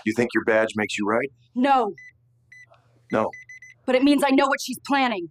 You think your badge makes you right? No, No. but it means I know what she's planning.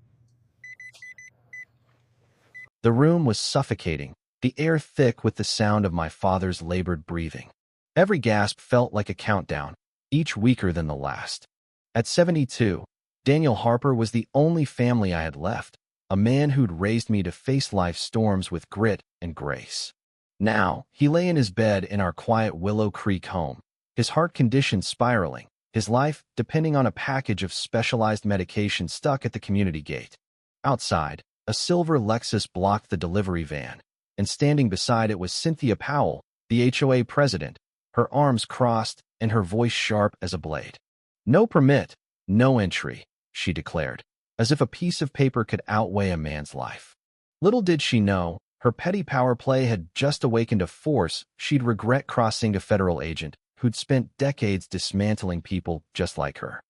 The room was suffocating, the air thick with the sound of my father's labored breathing. Every gasp felt like a countdown, each weaker than the last. At 72, Daniel Harper was the only family I had left, a man who'd raised me to face life's storms with grit and grace. Now, he lay in his bed in our quiet Willow Creek home, his heart condition spiraling, his life depending on a package of specialized medication stuck at the community gate. Outside, a silver Lexus blocked the delivery van, and standing beside it was Cynthia Powell, the HOA president, her arms crossed and her voice sharp as a blade. "No permit, no entry," she declared, as if a piece of paper could outweigh a man's life. Little did she know, her petty power play had just awakened a force she'd regret crossing a federal agent who'd spent decades dismantling people just like her.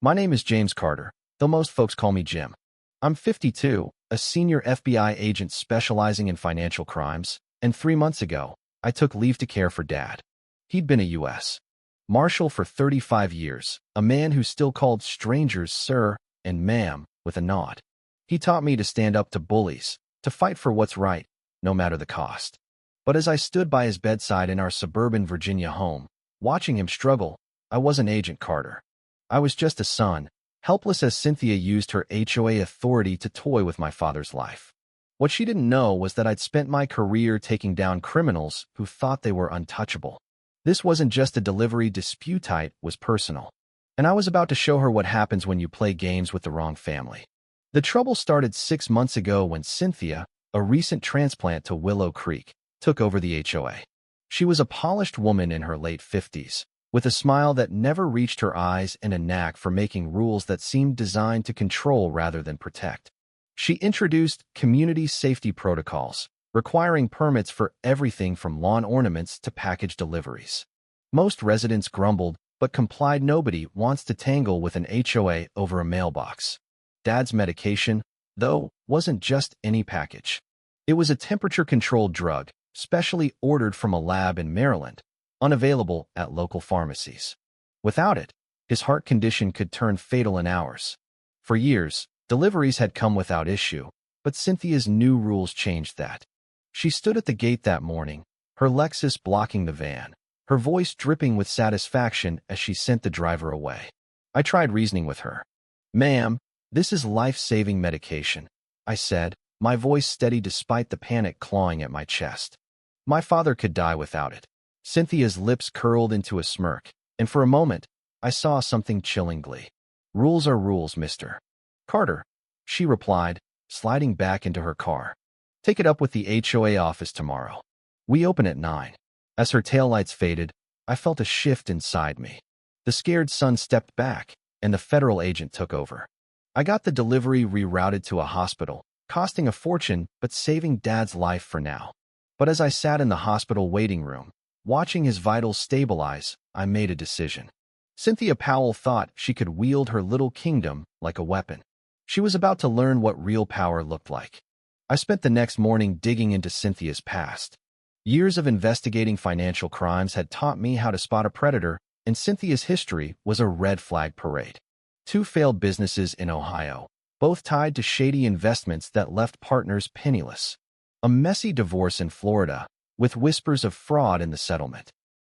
My name is James Carter, though most folks call me Jim. I'm 52, a senior FBI agent specializing in financial crimes, and 3 months ago, I took leave to care for Dad. He'd been a U.S. Marshal for 35 years, a man who still called strangers sir and ma'am with a nod. He taught me to stand up to bullies, to fight for what's right, no matter the cost. But as I stood by his bedside in our suburban Virginia home, watching him struggle, I wasn't Agent Carter. I was just a son, helpless as Cynthia used her HOA authority to toy with my father's life. What she didn't know was that I'd spent my career taking down criminals who thought they were untouchable. This wasn't just a delivery dispute, it was personal. And I was about to show her what happens when you play games with the wrong family. The trouble started 6 months ago when Cynthia, a recent transplant to Willow Creek, took over the HOA. She was a polished woman in her late 50s, with a smile that never reached her eyes and a knack for making rules that seemed designed to control rather than protect. She introduced community safety protocols, requiring permits for everything from lawn ornaments to package deliveries. Most residents grumbled, but complied. Nobody wants to tangle with an HOA over a mailbox. Dad's medication, though, wasn't just any package. It was a temperature-controlled drug, specially ordered from a lab in Maryland, unavailable at local pharmacies. Without it, his heart condition could turn fatal in hours. For years, deliveries had come without issue, but Cynthia's new rules changed that. She stood at the gate that morning, her Lexus blocking the van, her voice dripping with satisfaction as she sent the driver away. I tried reasoning with her. "Ma'am, this is life-saving medication," I said, my voice steady despite the panic clawing at my chest. "My father could die without it." Cynthia's lips curled into a smirk, and for a moment, I saw something chilling glee. "Rules are rules, Mr. Carter," she replied, sliding back into her car. "Take it up with the HOA office tomorrow. We open at 9. As her taillights faded, I felt a shift inside me. The scared son stepped back, and the federal agent took over. I got the delivery rerouted to a hospital, costing a fortune but saving Dad's life for now. But as I sat in the hospital waiting room, watching his vitals stabilize, I made a decision. Cynthia Powell thought she could wield her little kingdom like a weapon. She was about to learn what real power looked like. I spent the next morning digging into Cynthia's past. Years of investigating financial crimes had taught me how to spot a predator, and Cynthia's history was a red flag parade. 2 failed businesses in Ohio, both tied to shady investments that left partners penniless. A messy divorce in Florida, with whispers of fraud in the settlement.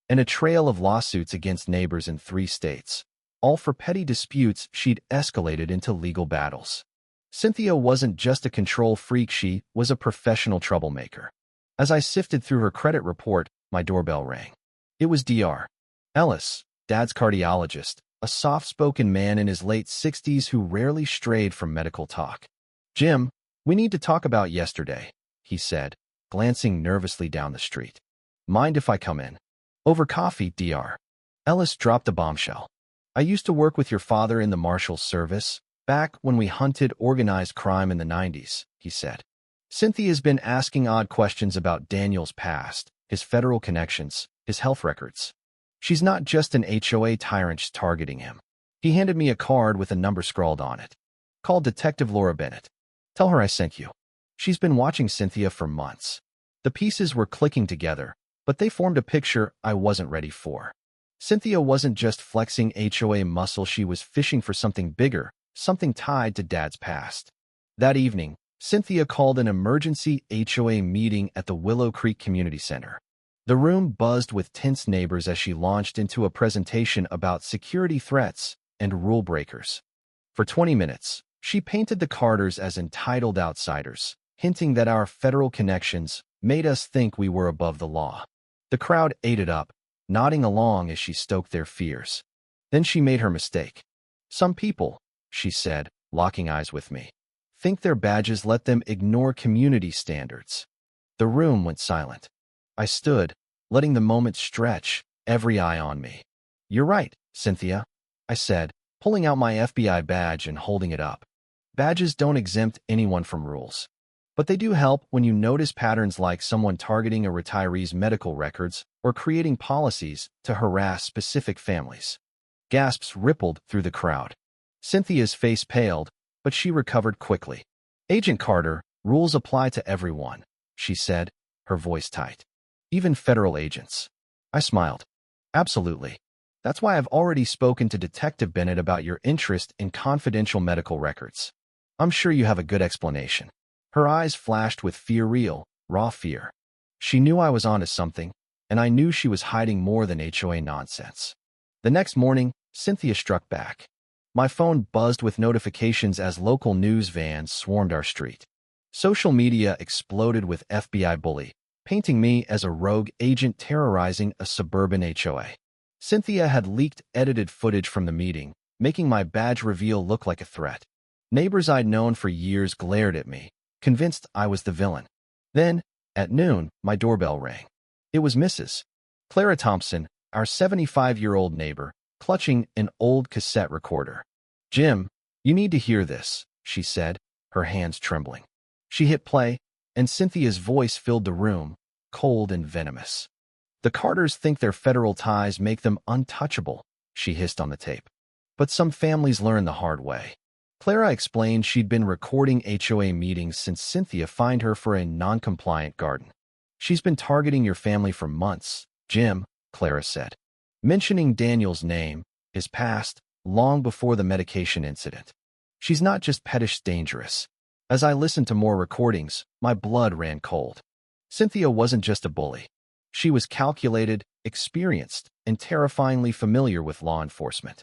And a trail of lawsuits against neighbors in 3 states, all for petty disputes she'd escalated into legal battles. Cynthia wasn't just a control freak, she was a professional troublemaker. As I sifted through her credit report, my doorbell rang. It was Dr. Ellis, Dad's cardiologist, a soft-spoken man in his late 60s who rarely strayed from medical talk. "Jim, we need to talk about yesterday," he said, glancing nervously down the street. "Mind if I come in?" "Over coffee, Dr. Ellis dropped a bombshell. "I used to work with your father in the Marshal's service, back when we hunted organized crime in the 90s, he said. Cynthia's been asking odd questions about Daniel's past, his federal connections, his health records. She's not just an HOA tyrant targeting him. He handed me a card with a number scrawled on it. Call Detective Laura Bennett. Tell her I sent you. She's been watching Cynthia for months. The pieces were clicking together, but they formed a picture I wasn't ready for. Cynthia wasn't just flexing HOA muscle, she was fishing for something bigger, something tied to Dad's past. That evening, Cynthia called an emergency HOA meeting at the Willow Creek Community Center. The room buzzed with tense neighbors as she launched into a presentation about security threats and rule breakers. For 20 minutes, she painted the Carters as entitled outsiders, hinting that our federal connections made us think we were above the law. The crowd ate it up, nodding along as she stoked their fears. Then she made her mistake. Some people, she said, locking eyes with me, think their badges let them ignore community standards. The room went silent. I stood, letting the moment stretch, every eye on me. You're right, Cynthia, I said, pulling out my FBI badge and holding it up. Badges don't exempt anyone from rules. But they do help when you notice patterns like someone targeting a retiree's medical records or creating policies to harass specific families. Gasps rippled through the crowd. Cynthia's face paled, but she recovered quickly. Agent Carter, rules apply to everyone, she said, her voice tight. Even federal agents. I smiled. Absolutely. That's why I've already spoken to Detective Bennett about your interest in confidential medical records. I'm sure you have a good explanation. Her eyes flashed with fear, real, raw fear. She knew I was onto something, and I knew she was hiding more than HOA nonsense. The next morning, Cynthia struck back. My phone buzzed with notifications as local news vans swarmed our street. Social media exploded with FBI bully, painting me as a rogue agent terrorizing a suburban HOA. Cynthia had leaked edited footage from the meeting, making my badge reveal look like a threat. Neighbors I'd known for years glared at me, convinced I was the villain. Then, at noon, my doorbell rang. It was Mrs. Clara Thompson, our 75-year-old neighbor, clutching an old cassette recorder. Jim, you need to hear this, she said, her hands trembling. She hit play, and Cynthia's voice filled the room, cold and venomous. The Carters think their federal ties make them untouchable, she hissed on the tape. But some families learn the hard way. Clara explained she'd been recording HOA meetings since Cynthia fined her for a non-compliant garden. She's been targeting your family for months, Jim, Clara said. Mentioning Daniel's name, his past, long before the medication incident. She's not just pettish, dangerous. As I listened to more recordings, my blood ran cold. Cynthia wasn't just a bully. She was calculated, experienced, and terrifyingly familiar with law enforcement.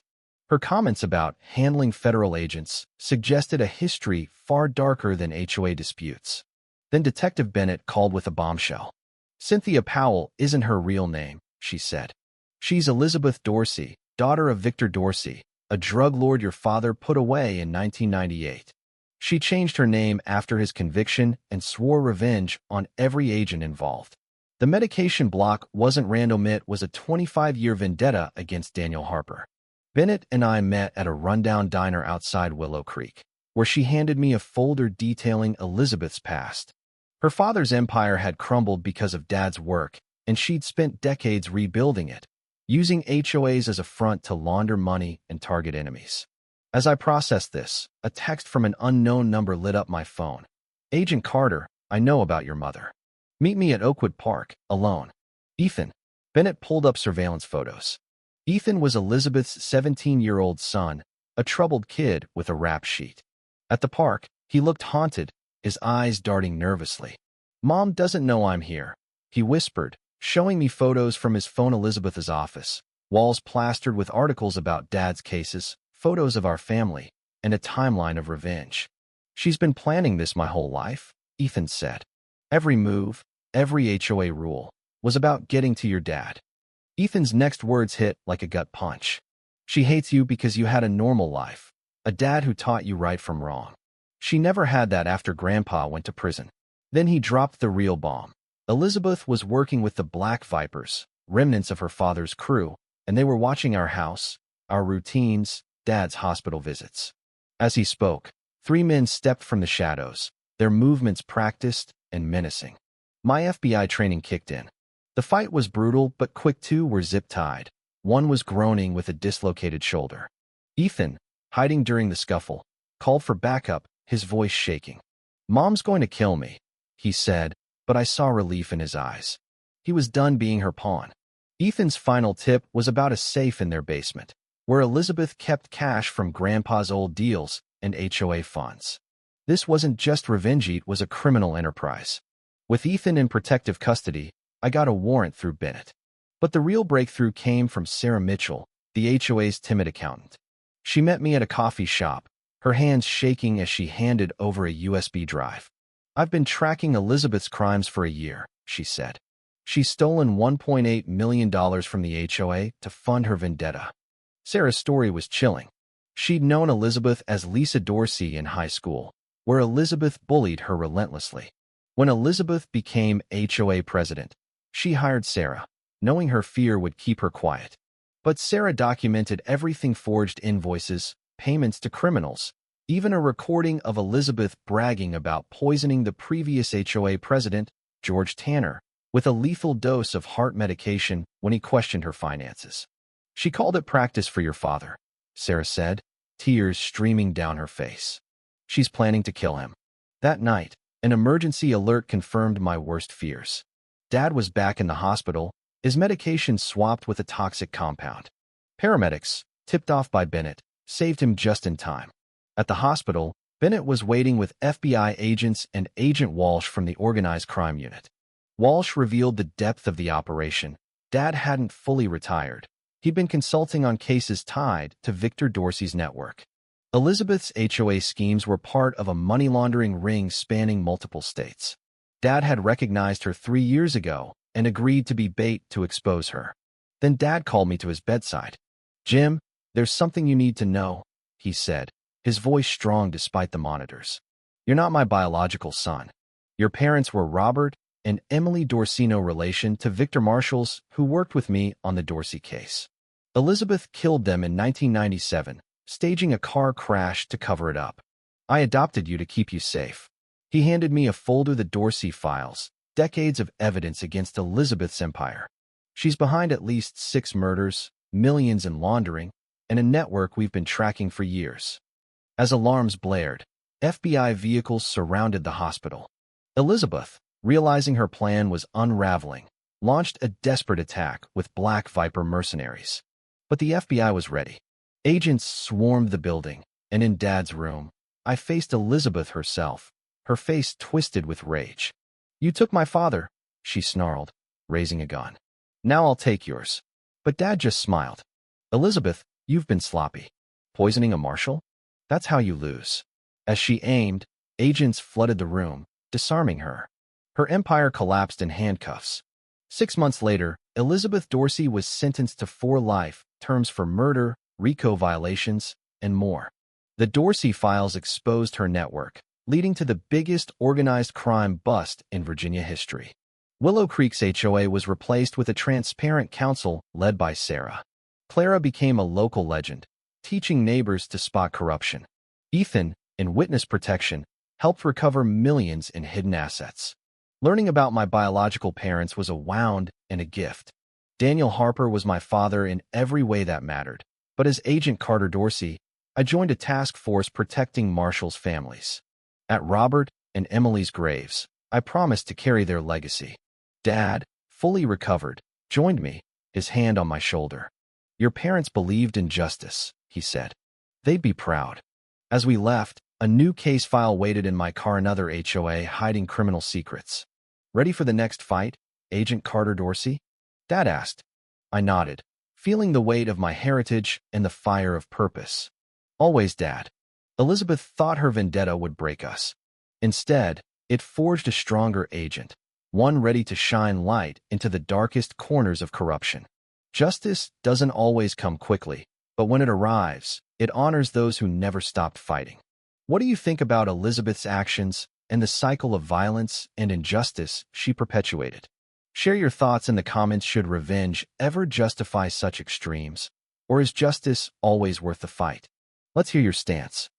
Her comments about handling federal agents suggested a history far darker than HOA disputes. Then Detective Bennett called with a bombshell. Cynthia Powell isn't her real name, she said. She's Elizabeth Dorsey, daughter of Victor Dorsey, a drug lord your father put away in 1998. She changed her name after his conviction and swore revenge on every agent involved. The medication block wasn't random, it was a 25-year vendetta against Daniel Harper. Bennett and I met at a rundown diner outside Willow Creek, where she handed me a folder detailing Elizabeth's past. Her father's empire had crumbled because of Dad's work, and she'd spent decades rebuilding it, using HOAs as a front to launder money and target enemies. As I processed this, a text from an unknown number lit up my phone. Agent Carter, I know about your mother. Meet me at Oakwood Park, alone. Ethan. Bennett pulled up surveillance photos. Ethan was Elizabeth's 17-year-old son, a troubled kid with a rap sheet. At the park, he looked haunted, his eyes darting nervously. Mom doesn't know I'm here, he whispered, showing me photos from his phone. Elizabeth's office, walls plastered with articles about Dad's cases, photos of our family, and a timeline of revenge. She's been planning this my whole life, Ethan said. Every move, every HOA rule, was about getting to your dad. Ethan's next words hit like a gut punch. She hates you because you had a normal life, a dad who taught you right from wrong. She never had that after Grandpa went to prison. Then he dropped the real bomb. Elizabeth was working with the Black Vipers, remnants of her father's crew, and they were watching our house, our routines, Dad's hospital visits. As he spoke, 3 men stepped from the shadows, their movements practiced and menacing. My FBI training kicked in. The fight was brutal, but quick. 2 were zip-tied. 1 was groaning with a dislocated shoulder. Ethan, hiding during the scuffle, called for backup, his voice shaking. Mom's going to kill me, he said, but I saw relief in his eyes. He was done being her pawn. Ethan's final tip was about a safe in their basement, where Elizabeth kept cash from Grandpa's old deals and HOA funds. This wasn't just revenge, it was a criminal enterprise. With Ethan in protective custody, I got a warrant through Bennett. But the real breakthrough came from Sarah Mitchell, the HOA's timid accountant. She met me at a coffee shop, her hands shaking as she handed over a USB drive. "I've been tracking Elizabeth's crimes for a year," she said. "She's stolen $1.8 million from the HOA to fund her vendetta." Sarah's story was chilling. She'd known Elizabeth as Lisa Dorsey in high school, where Elizabeth bullied her relentlessly. When Elizabeth became HOA president, she hired Sarah, knowing her fear would keep her quiet. But Sarah documented everything: forged invoices, payments to criminals, even a recording of Elizabeth bragging about poisoning the previous HOA president, George Tanner, with a lethal dose of heart medication when he questioned her finances. "She called it practice for your father," Sarah said, tears streaming down her face. "She's planning to kill him." That night, an emergency alert confirmed my worst fears. Dad was back in the hospital, his medication swapped with a toxic compound. Paramedics, tipped off by Bennett, saved him just in time. At the hospital, Bennett was waiting with FBI agents and Agent Walsh from the Organized Crime Unit. Walsh revealed the depth of the operation. Dad hadn't fully retired. He'd been consulting on cases tied to Victor Dorsey's network. Elizabeth's HOA schemes were part of a money laundering ring spanning multiple states. Dad had recognized her 3 years ago and agreed to be bait to expose her. Then Dad called me to his bedside. "Jim, there's something you need to know," he said, his voice strong despite the monitors. "You're not my biological son. Your parents were Robert and Emily Dorsey, no relation to Victor Marshalls, who worked with me on the Dorsey case. Elizabeth killed them in 1997, staging a car crash to cover it up. I adopted you to keep you safe." He handed me a folder, the Dorsey files, decades of evidence against Elizabeth's empire. "She's behind at least 6 murders, millions in laundering, and a network we've been tracking for years." As alarms blared, FBI vehicles surrounded the hospital. Elizabeth, realizing her plan was unraveling, launched a desperate attack with Black Viper mercenaries. But the FBI was ready. Agents swarmed the building, and in Dad's room, I faced Elizabeth herself, her face twisted with rage. "You took my father," she snarled, raising a gun. "Now I'll take yours." But Dad just smiled. "Elizabeth, you've been sloppy. Poisoning a marshal? That's how you lose." As she aimed, agents flooded the room, disarming her. Her empire collapsed in handcuffs. 6 months later, Elizabeth Dorsey was sentenced to 4 life terms for murder, RICO violations, and more. The Dorsey files exposed her network, leading to the biggest organized crime bust in Virginia history. Willow Creek's HOA was replaced with a transparent council led by Sarah. Clara became a local legend, teaching neighbors to spot corruption. Ethan, in witness protection, helped recover millions in hidden assets. Learning about my biological parents was a wound and a gift. Daniel Harper was my father in every way that mattered, but as Agent Carter Dorsey, I joined a task force protecting Marshall's families. At Robert and Emily's graves, I promised to carry their legacy. Dad, fully recovered, joined me, his hand on my shoulder. "Your parents believed in justice," he said. "They'd be proud." As we left, a new case file waited in my car, another HOA hiding criminal secrets. "Ready for the next fight, Agent Carter Dorsey?" Dad asked. I nodded, feeling the weight of my heritage and the fire of purpose. "Always, Dad." Elizabeth thought her vendetta would break us. Instead, it forged a stronger agent, one ready to shine light into the darkest corners of corruption. Justice doesn't always come quickly, but when it arrives, it honors those who never stopped fighting. What do you think about Elizabeth's actions and the cycle of violence and injustice she perpetuated? Share your thoughts in the comments. Should revenge ever justify such extremes? Or is justice always worth the fight? Let's hear your stance.